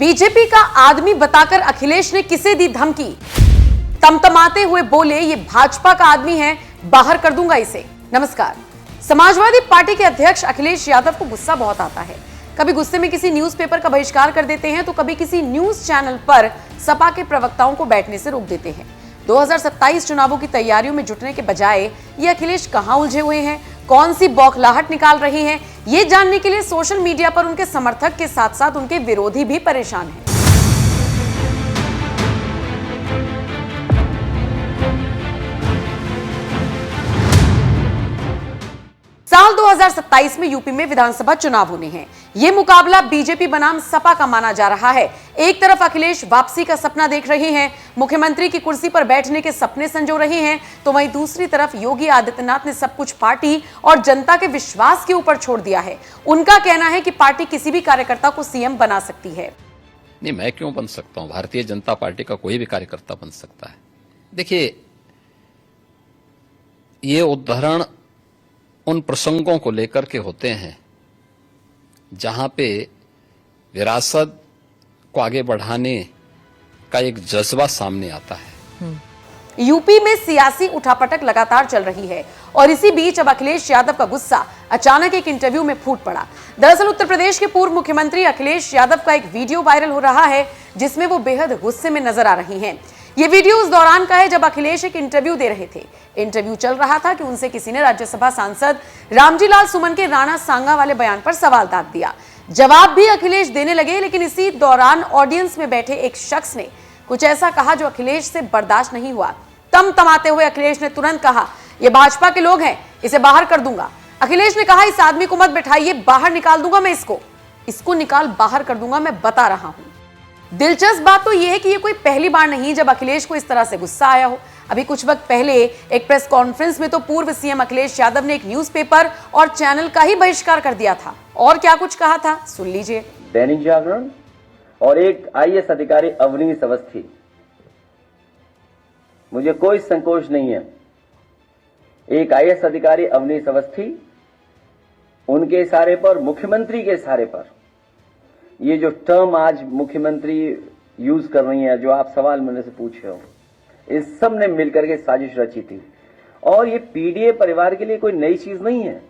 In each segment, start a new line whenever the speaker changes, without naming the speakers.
BJP का आदमी बताकर अखिलेश ने किसे दी धमकी? तमतमाते हुए बोले ये भाजपा का आदमी है, बाहर कर दूंगा इसे। नमस्कार। समाजवादी पार्टी के अध्यक्ष अखिलेश यादव को गुस्सा बहुत आता है। कभी गुस्से में किसी न्यूज़पेपर का बहिष्कार कर देते हैं तो कभी किसी न्यूज चैनल पर सपा के प्रवक्ताओं को बैठने से रोक देते हैं। 2027 चुनावों की तैयारियों में जुटने के बजाय ये अखिलेश कहां उलझे हुए हैं, कौन सी बौखलाहट निकाल रहे हैं, ये जानने के लिए सोशल मीडिया पर उनके समर्थक के साथ साथ उनके विरोधी भी परेशान हैं। साल 2027 में यूपी में विधानसभा चुनाव होने हैं। यह मुकाबला बीजेपी बनाम सपा का माना जा रहा है। एक तरफ अखिलेश वापसी का सपना देख रहे हैं, मुख्यमंत्री की कुर्सी पर बैठने के सपने संजो रहे हैं, तो वहीं दूसरी तरफ योगी आदित्यनाथ ने सब कुछ पार्टी और जनता के विश्वास के ऊपर छोड़ दिया है। उनका कहना है कि पार्टी किसी भी कार्यकर्ता को सीएम बना सकती है।
नहीं, मैं क्यों बन सकता हूं? भारतीय जनता पार्टी का कोई भी कार्यकर्ता बन सकता है। देखिए, ये उदाहरण उन प्रसंगों को लेकर के होते हैं जहां पे विरासत को आगे बढ़ाने का एक जज्बा सामने आता है।
यूपी में सियासी उठापटक लगातार चल रही है और इसी बीच अब अखिलेश यादव का गुस्सा अचानक एक इंटरव्यू में फूट पड़ा। दरअसल उत्तर प्रदेश के पूर्व मुख्यमंत्री अखिलेश यादव का एक वीडियो वायरल हो रहा है जिसमें वो बेहद गुस्से में नजर आ रही हैं। ये वीडियो उस दौरान का है जब अखिलेश एक इंटरव्यू दे रहे थे। इंटरव्यू चल रहा था कि उनसे किसी ने राज्यसभा सांसद रामजी लाल सुमन के राणा सांगा वाले बयान पर सवाल दाग दिया। जवाब भी अखिलेश देने लगे, लेकिन इसी दौरान ऑडियंस में बैठे एक शख्स ने कुछ ऐसा कहा जो अखिलेश से बर्दाश्त नहीं हुआ। तमतमाते हुए अखिलेश ने तुरंत कहा, ये भाजपा के लोग हैं, इसे बाहर कर दूंगा। अखिलेश ने कहा, इस आदमी को मत बैठाइए, बाहर निकाल दूंगा मैं इसको निकाल बाहर कर दूंगा, मैं बता रहा हूं। दिलचस्प बात तो यह है कि यह कोई पहली बार नहीं जब अखिलेश को इस तरह से गुस्सा आया हो। अभी कुछ वक्त पहले एक प्रेस कॉन्फ्रेंस में तो पूर्व सीएम अखिलेश यादव ने एक न्यूज़पेपर और चैनल का ही बहिष्कार कर दिया था। और क्या कुछ कहा था, सुन लीजिए।
दैनिक जागरण और एक आईएएस अधिकारी अवनीश अवस्थी, मुझे कोई संकोच नहीं है, एक आईएएस अधिकारी अवनीश अवस्थी, उनके इशारे पर, मुख्यमंत्री के इशारे पर, ये जो टर्म आज मुख्यमंत्री यूज कर रही है, जो आप सवाल मेरे से पूछे हो, इस सब ने मिलकर के साजिश रची थी। और ये पीडीए परिवार के लिए कोई नई चीज नहीं है,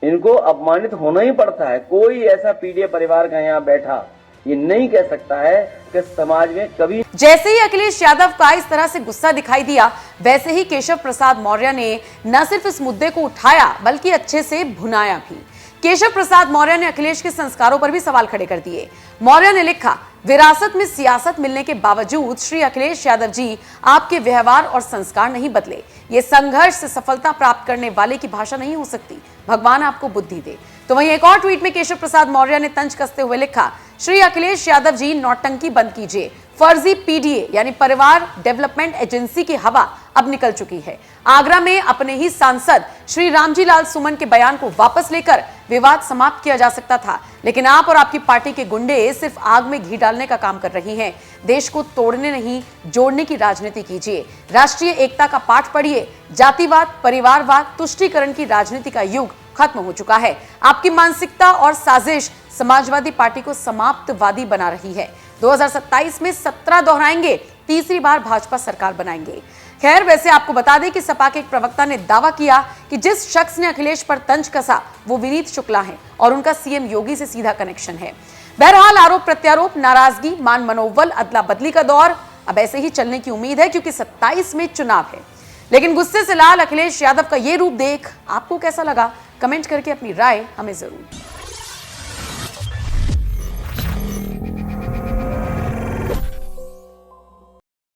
इनको अपमानित होना ही पड़ता है। कोई ऐसा पीडीए परिवार का यहां बैठा ये नहीं कह सकता है कि समाज में कभी।
जैसे ही अखिलेश यादव का इस तरह से गुस्सा दिखाई दिया, वैसे ही केशव प्रसाद मौर्य ने न सिर्फ इस मुद्दे को उठाया बल्कि अच्छे से भुनाया भी। केशव प्रसाद मौर्य ने अखिलेश के संस्कारों पर भी सवाल खड़े कर दिए। मौर्य ने लिखा, विरासत में सियासत मिलने के बावजूद श्री अखिलेश यादव जी आपके व्यवहार और संस्कार नहीं बदले। ये संघर्ष से सफलता प्राप्त करने वाले की भाषा नहीं हो सकती, भगवान आपको बुद्धि दे। तो वहीं एक और ट्वीट में केशव प्रसाद मौर्य ने तंज कसते हुए लिखा, श्री अखिलेश यादव जी नौटंकी बंद कीजिए, फर्जी पीडीए यानी परिवार डेवलपमेंट एजेंसी की हवा अब निकल चुकी है। आगरा में अपने ही सांसद श्री रामजी लाल सुमन के बयान को वापस लेकर विवाद समाप्त किया जा सकता था, लेकिन आप और आपकी पार्टी के गुंडे सिर्फ आग में घी डालने का काम कर रही हैं। देश को तोड़ने नहीं, जोड़ने की राजनीति कीजिए। राष्ट्रीय एकता का पाठ पढ़िए। जातिवाद, परिवारवाद, तुष्टीकरण की राजनीति का युग खत्म हो चुका है। आपकी मानसिकता और साजिश समाजवादी पार्टी को समाप्तवादी बना रही है। 2027 में 17 दोहराएंगे, तीसरी बार भाजपा सरकार बनाएंगे। खैर, वैसे आपको बता दें कि सपा के एक प्रवक्ता ने दावा किया कि जिस शख्स ने अखिलेश पर तंज कसा वो विनीत शुक्ला है और उनका सीएम योगी से सीधा कनेक्शन है। बहरहाल आरोप प्रत्यारोप, नाराजगी, मान मनोबल, अदला बदली का दौर अब ऐसे ही चलने की उम्मीद है क्योंकि 27 में चुनाव है। लेकिन गुस्से से लाल अखिलेश यादव का ये रूप देख आपको कैसा लगा, कमेंट करके अपनी राय हमें जरूर